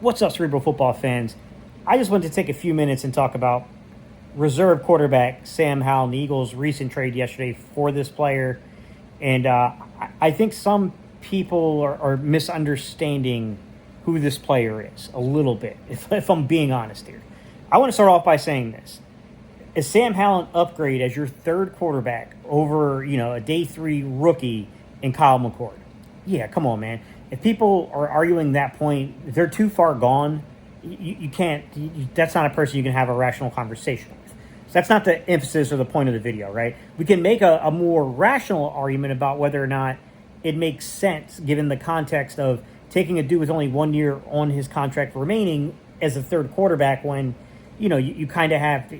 What's up, Cerebral Football fans? I just wanted to take a few minutes and talk about reserve quarterback Sam Howell and the Eagles' recent trade yesterday for this player. And I think some people are misunderstanding who this player is a little bit, if I'm being honest here. I want to start off by saying this. Is Sam Howell an upgrade as your third quarterback over, a day three rookie in Kyle McCord? Yeah, come on, man. If people are arguing that point, they're too far gone. You can't. That's not a person you can have a rational conversation with. So that's not the emphasis or the point of the video, right? We can make a more rational argument about whether or not it makes sense given the context of taking a dude with only 1 year on his contract remaining as a third quarterback when, you kind of have,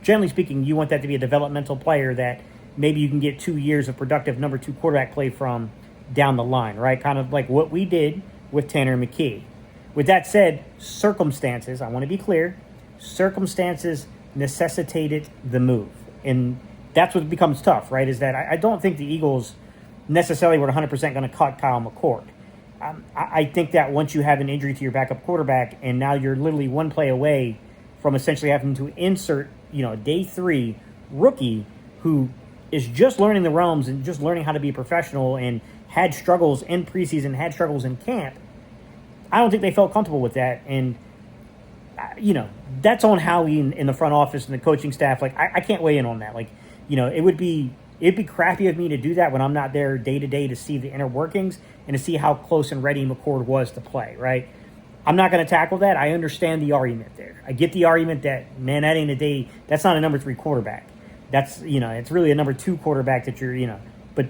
generally speaking, you want that to be a developmental player that maybe you can get 2 years of productive number two quarterback play from down the line, right? Kind of like what we did with Tanner McKee. With that said, circumstances, I want to be clear, circumstances necessitated the move. And that's what becomes tough, right? Is that I don't think the Eagles necessarily were 100% going to cut Kyle McCord. I think that once you have an injury to your backup quarterback and now you're literally one play away from essentially having to insert, day three rookie who is just learning the realms and just learning how to be a professional and had struggles in preseason, had struggles in camp. I don't think they felt comfortable with that. And, that's on Howie in the front office and the coaching staff. Like, I can't weigh in on that. Like, it'd be crappy of me to do that when I'm not there day to day to see the inner workings and to see how close and ready McCord was to play, right? I'm not going to tackle that. I understand the argument there. I get the argument that, man, that ain't a day. That's not a number three quarterback. That's, it's really a number two quarterback that you're, but,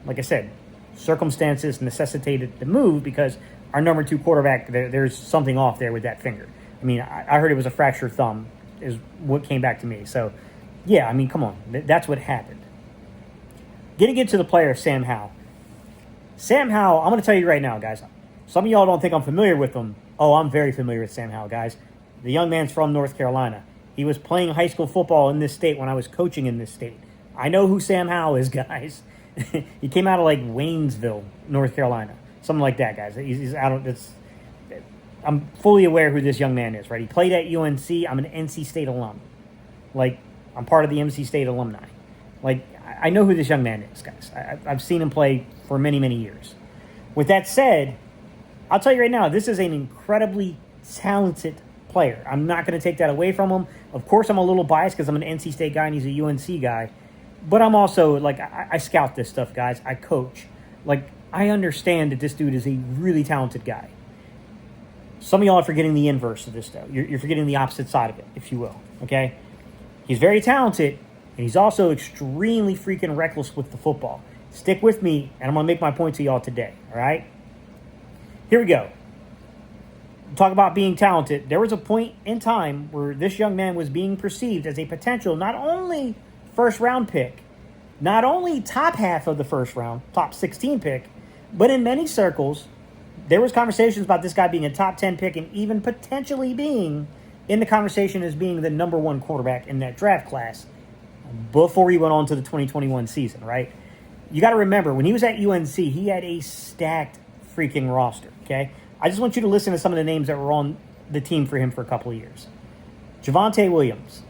like I said, circumstances necessitated the move because our number two quarterback, there's something off there with that finger. I mean, I heard it was a fractured thumb is what came back to me. So, yeah, I mean, come on. That's what happened. Getting into the player, Sam Howell. Sam Howell, I'm going to tell you right now, guys. Some of y'all don't think I'm familiar with him. Oh, I'm very familiar with Sam Howell, guys. The young man's from North Carolina. He was playing high school football in this state when I was coaching in this state. I know who Sam Howell is, guys. He came out of like Waynesville, North Carolina. Something like that, guys. He's out of I'm fully aware who this young man is, right? He played at UNC. I'm an NC State alum. Like, I'm part of the NC State alumni. Like, I know who this young man is, guys. I've seen him play for many, many years. With that said, I'll tell you right now, this is an incredibly talented player. I'm not going to take that away from him. Of course, I'm a little biased because I'm an NC State guy and he's a UNC guy. But I'm also, like, I scout this stuff, guys. I coach. Like, I understand that this dude is a really talented guy. Some of y'all are forgetting the inverse of this, though. You're forgetting the opposite side of it, if you will, okay? He's very talented, and he's also extremely freaking reckless with the football. Stick with me, and I'm going to make my point to y'all today, all right? Here we go. Talk about being talented. There was a point in time where this young man was being perceived as a potential not only first-round pick, not only top half of the first round, top 16 pick, but in many circles, there was conversations about this guy being a top 10 pick and even potentially being in the conversation as being the number one quarterback in that draft class before he went on to the 2021 season, right? You got to remember, when he was at UNC, he had a stacked freaking roster, okay? I just want you to listen to some of the names that were on the team for him for a couple of years. Javonte Williams,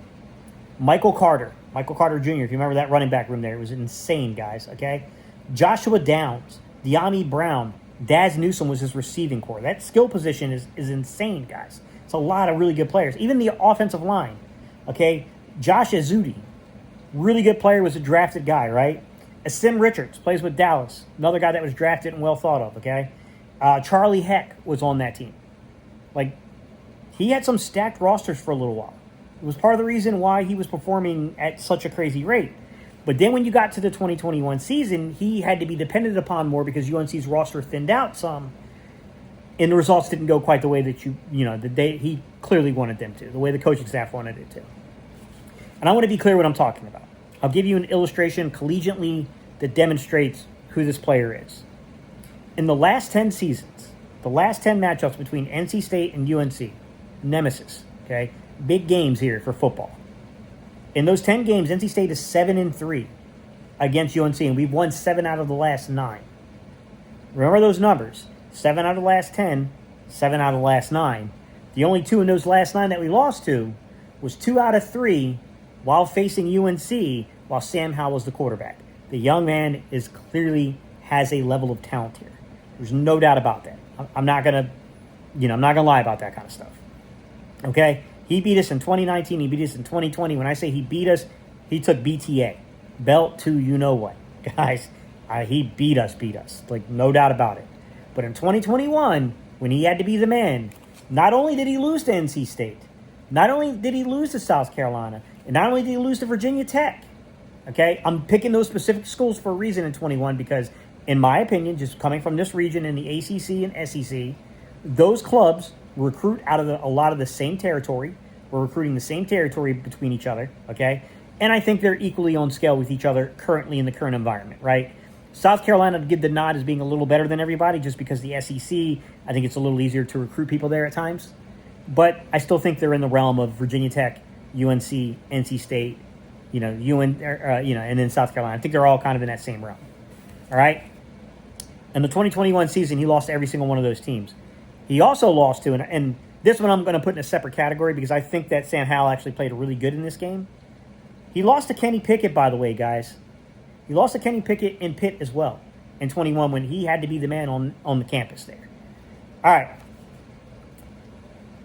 Michael Carter Jr., if you remember that running back room there, it was insane, guys, okay? Joshua Downs, De'Ami Brown, Daz Newsome was his receiving core. That skill position is insane, guys. It's a lot of really good players. Even the offensive line, okay? Josh Azudi, really good player, was a drafted guy, right? Asim Richards plays with Dallas, another guy that was drafted and well thought of, okay? Charlie Heck was on that team. Like, he had some stacked rosters for a little while. It was part of the reason why he was performing at such a crazy rate. But then when you got to the 2021 season, he had to be dependent upon more because UNC's roster thinned out some, and the results didn't go quite the way that he clearly wanted them to, the way the coaching staff wanted it to. And I want to be clear what I'm talking about. I'll give you an illustration collegiately that demonstrates who this player is. In the last 10 seasons, the last 10 matchups between NC State and UNC, nemesis, okay? Big games here for football. In those 10 games, NC State is 7-3 against UNC, and we've won 7 out of the last 9. Remember those numbers. 7 out of the last 10, 7 out of the last 9. The only 2 in those last 9 that we lost to was 2 out of 3 while facing UNC while Sam Howell was the quarterback. The young man is clearly has a level of talent here. There's no doubt about that. I'm not gonna lie about that kind of stuff. Okay? He beat us in 2019. He beat us in 2020. When I say he beat us, he took BTA. Belt to you know what. Guys, he beat us. Like, no doubt about it. But in 2021, when he had to be the man, not only did he lose to NC State, not only did he lose to South Carolina, and not only did he lose to Virginia Tech, okay? I'm picking those specific schools for a reason in 21 because, in my opinion, just coming from this region in the ACC and SEC, those clubs recruit out of a lot of the same territory. We're recruiting the same territory between each other, okay? And I think they're equally on scale with each other currently in the current environment, right? South Carolina to give the nod as being a little better than everybody just because the SEC, I think it's a little easier to recruit people there at times. But I still think they're in the realm of Virginia Tech, UNC, NC State, and then South Carolina. I think they're all kind of in that same realm. All right? In the 2021 season, he lost to every single one of those teams. He also lost to, and this one I'm going to put in a separate category because I think that Sam Howell actually played really good in this game. He lost to Kenny Pickett, by the way, guys. He lost to Kenny Pickett in Pitt as well in 21 when he had to be the man on the campus there. All right.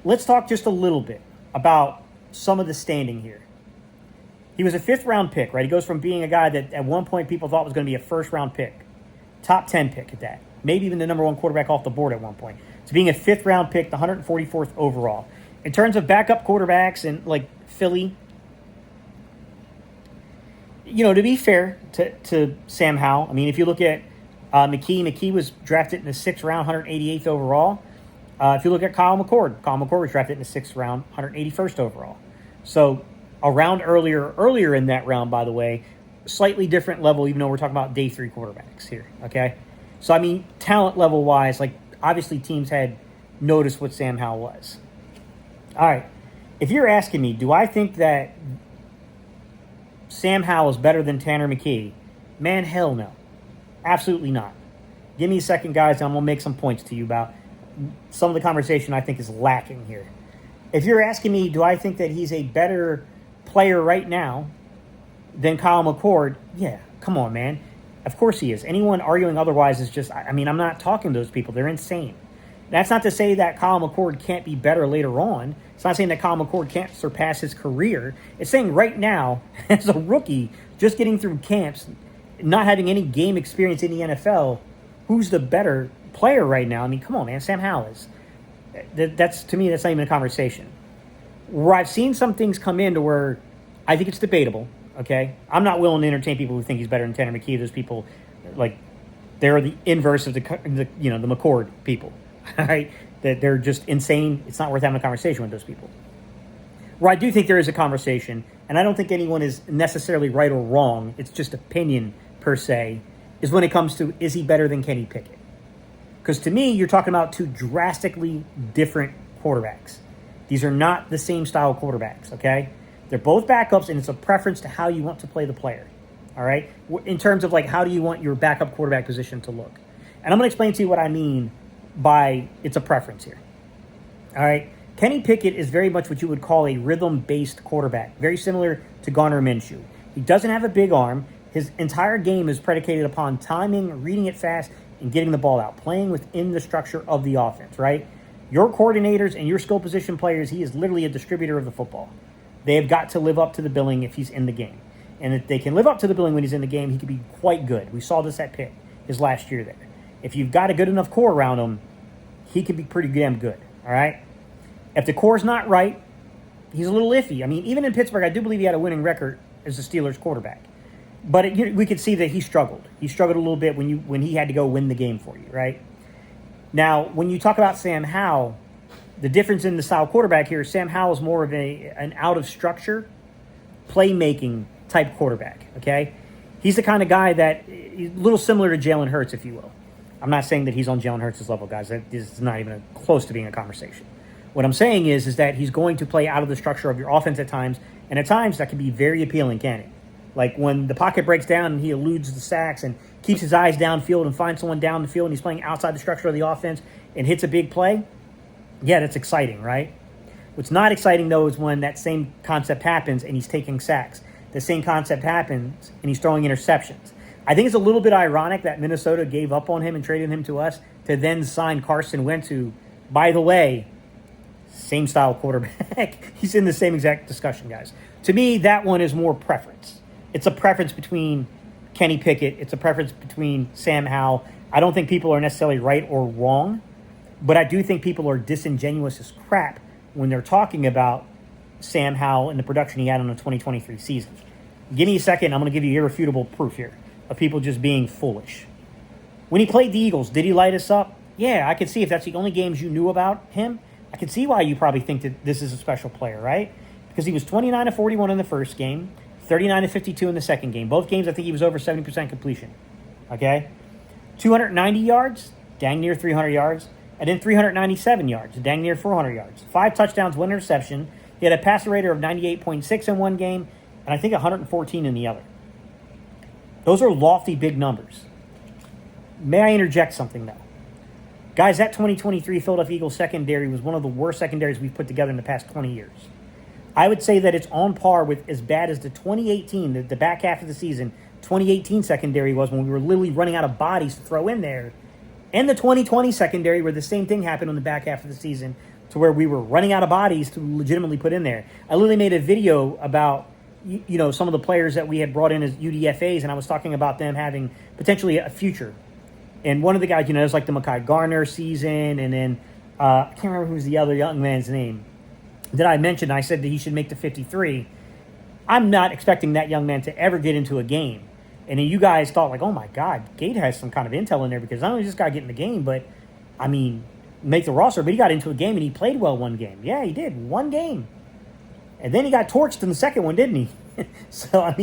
Let's talk just a little bit about some of the standing here. He was a 5th-round pick, right? He goes from being a guy that at one point people thought was going to be a first-round pick, top 10 pick at that, maybe even the number 1 quarterback off the board at one point, to being a 5th-round pick, the 144th overall. In terms of backup quarterbacks and, like, Philly, to be fair to Sam Howell, I mean, if you look at McKee was drafted in the 6th round, 188th overall. If you look at Kyle McCord was drafted in the 6th round, 181st overall. So a round earlier in that round, by the way, slightly different level, even though we're talking about day 3 quarterbacks here, okay? So, I mean, talent level-wise, like, obviously teams had noticed what Sam Howell was. All right. If you're asking me, do I think that Sam Howell is better than Tanner McKee? Man, hell no. Absolutely not. Give me a second, guys, and I'm going to make some points to you about some of the conversation I think is lacking here. If you're asking me, do I think that he's a better player right now than Kyle McCord? Yeah, come on, man. Of course he is. Anyone arguing otherwise is just, I'm not talking to those people. They're insane. That's not to say that Kyle McCord can't be better later on. It's not saying that Kyle McCord can't surpass his career. It's saying right now, as a rookie, just getting through camps, not having any game experience in the NFL, who's the better player right now? I mean, come on, man. Sam Howell is. That's, to me, that's not even a conversation. Where I've seen some things come in to where I think it's debatable, okay? I'm not willing to entertain people who think he's better than Tanner McKee. Those people, like, they're the inverse of the McCord people, all right? That they're just insane. It's not worth having a conversation with those people. Where I do think there is a conversation, and I don't think anyone is necessarily right or wrong, it's just opinion per se, is when it comes to, is he better than Kenny Pickett? Because to me, you're talking about 2 drastically different quarterbacks. These are not the same style quarterbacks, okay? They're both backups, and it's a preference to how you want to play the player, all right? In terms of, like, how do you want your backup quarterback position to look? And I'm going to explain to you what I mean by it's a preference here, all right? Kenny Pickett is very much what you would call a rhythm-based quarterback, very similar to Garner Minshew. He doesn't have a big arm. His entire game is predicated upon timing, reading it fast, and getting the ball out, playing within the structure of the offense, right? Your coordinators and your skill position players, he is literally a distributor of the football. They have got to live up to the billing if he's in the game. And if they can live up to the billing when he's in the game, he could be quite good. We saw this at Pitt his last year there. If you've got a good enough core around him, he could be pretty damn good, all right? If the core's not right, he's a little iffy. I mean, even in Pittsburgh, I do believe he had a winning record as a Steelers quarterback. But we could see that he struggled. He struggled a little bit when he had to go win the game for you, right? Now, when you talk about Sam Howell, the difference in the style quarterback here is Sam Howell is more of an out-of-structure, playmaking type quarterback, okay? He's the kind of guy that is a little similar to Jalen Hurts, if you will. I'm not saying that he's on Jalen Hurts' level, guys. That is not even close to being a conversation. What I'm saying is that he's going to play out of the structure of your offense at times, and at times that can be very appealing, can't it? Like when the pocket breaks down and he eludes the sacks and keeps his eyes downfield and finds someone down the field and he's playing outside the structure of the offense and hits a big play, Yeah, that's exciting, right? What's not exciting, though, is when that same concept happens and he's taking sacks. The same concept happens and he's throwing interceptions. I think it's a little bit ironic that Minnesota gave up on him and traded him to us to then sign Carson Wentz, who, by the way, same style quarterback. He's in the same exact discussion, guys. To me, that one is more preference. It's a preference between Kenny Pickett. It's a preference between Sam Howell. I don't think people are necessarily right or wrong, but I do think people are disingenuous as crap when they're talking about Sam Howell and the production he had in the 2023 season. Give me a second. I'm going to give you irrefutable proof here of people just being foolish. When he played the Eagles, did he light us up? Yeah, I could see if that's the only games you knew about him. I can see why you probably think that this is a special player, right? Because he was 29 of 41 in the first game, 39 of 52 in the second game. Both games, I think he was over 70% completion. Okay? 290 yards, dang near 300 yards, and then 397 yards, dang near 400 yards. 5 touchdowns, 1 interception. He had a passer rating of 98.6 in one game, and I think 114 in the other. Those are lofty, big numbers. May I interject something, though? Guys, that 2023 Philadelphia Eagles secondary was one of the worst secondaries we've put together in the past 20 years. I would say that it's on par with as bad as the 2018, the back half of the season, 2018 secondary was when we were literally running out of bodies to throw in there. And the 2020 secondary where the same thing happened on the back half of the season to where we were running out of bodies to legitimately put in there. I literally made a video about some of the players that we had brought in as UDFAs, and I was talking about them having potentially a future. And one of the guys, it was like the Mekhi Garner season, and then I can't remember who's the other young man's name that I mentioned. I said that he should make the 53. I'm not expecting that young man to ever get into a game. And then you guys thought like, oh my God, Gate has some kind of intel in there because not only does this guy get in the game, but make the roster, but he got into a game and he played well one game. Yeah, he did. One game. And then he got torched in the second one, didn't he? So,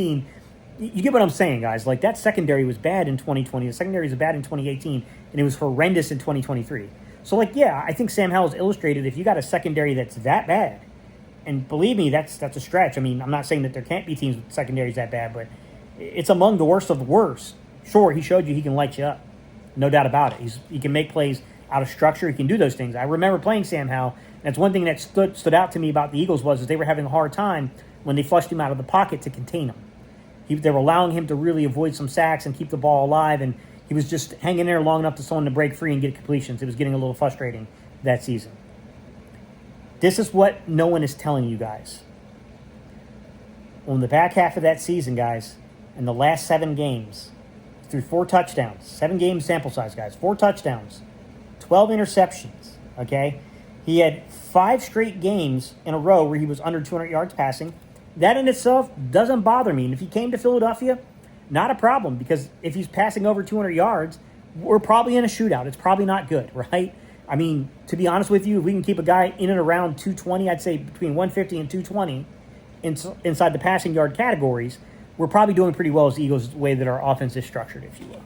you get what I'm saying, guys. Like, that secondary was bad in 2020. The secondary was bad in 2018, and it was horrendous in 2023. So, I think Sam Howell's illustrated if you got a secondary that's that bad, and believe me, that's a stretch. I'm not saying that there can't be teams with secondaries that bad, but it's among the worst of the worst. Sure, he showed you he can light you up. No doubt about it. He can make plays out of structure. He can do those things. I remember playing Sam Howell. That's one thing that stood out to me about the Eagles was they were having a hard time when they flushed him out of the pocket to contain him. They were allowing him to really avoid some sacks and keep the ball alive, and he was just hanging there long enough for someone to break free and get completions. It was getting a little frustrating that season. This is what no one is telling you guys. On the back half of that season, guys, in the last 7 games, threw 4 touchdowns. 7-game sample size, guys. 4 touchdowns. 12 interceptions, okay? He had 5 straight games in a row where he was under 200 yards passing. That in itself doesn't bother me. And if he came to Philadelphia, not a problem. Because if he's passing over 200 yards, we're probably in a shootout. It's probably not good, right? To be honest with you, if we can keep a guy in and around 220, I'd say between 150 and 220 inside the passing yard categories, we're probably doing pretty well as the Eagles, the way that our offense is structured, if you will.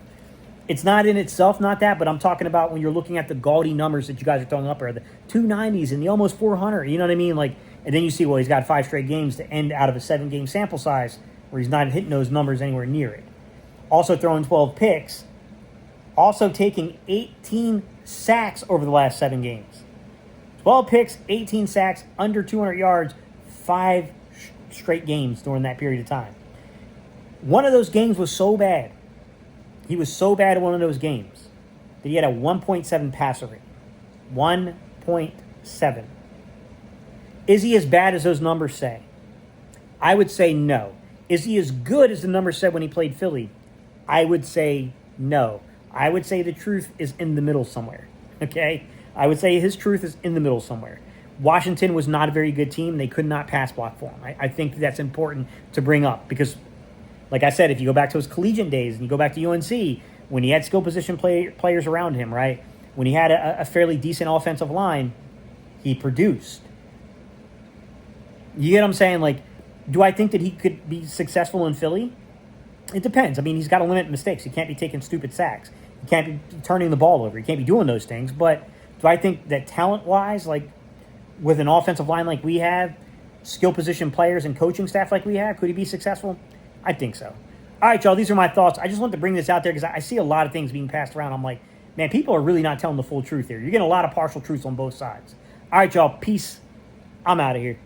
It's not in itself, not that, but I'm talking about when you're looking at the gaudy numbers that you guys are throwing up there, the 290s and the almost 400, you know what I mean? And then you see, he's got 5 straight games to end out of a 7-game sample size where he's not hitting those numbers anywhere near it. Also throwing 12 picks. Also taking 18 sacks over the last 7 games. 12 picks, 18 sacks, under 200 yards, 5 straight games during that period of time. One of those games was so bad. He was so bad at one of those games that he had a 1.7 passer rate. 1.7. Is he as bad as those numbers say? I would say no. Is he as good as the numbers said when he played Philly? I would say no. I would say the truth is in the middle somewhere. Okay? I would say his truth is in the middle somewhere. Washington was not a very good team. They could not pass block for him. I think that's important to bring up because, like I said, if you go back to his collegiate days and you go back to UNC, when he had skill position players around him, right? When he had a fairly decent offensive line, he produced. You get what I'm saying? Do I think that he could be successful in Philly? It depends. He's got to limit mistakes. He can't be taking stupid sacks. He can't be turning the ball over. He can't be doing those things. But do I think that talent-wise, with an offensive line like we have, skill position players and coaching staff like we have, could he be successful? I think so. All right, y'all, these are my thoughts. I just wanted to bring this out there because I see a lot of things being passed around. I'm like, man, people are really not telling the full truth here. You're getting a lot of partial truths on both sides. All right, y'all. Peace. I'm out of here.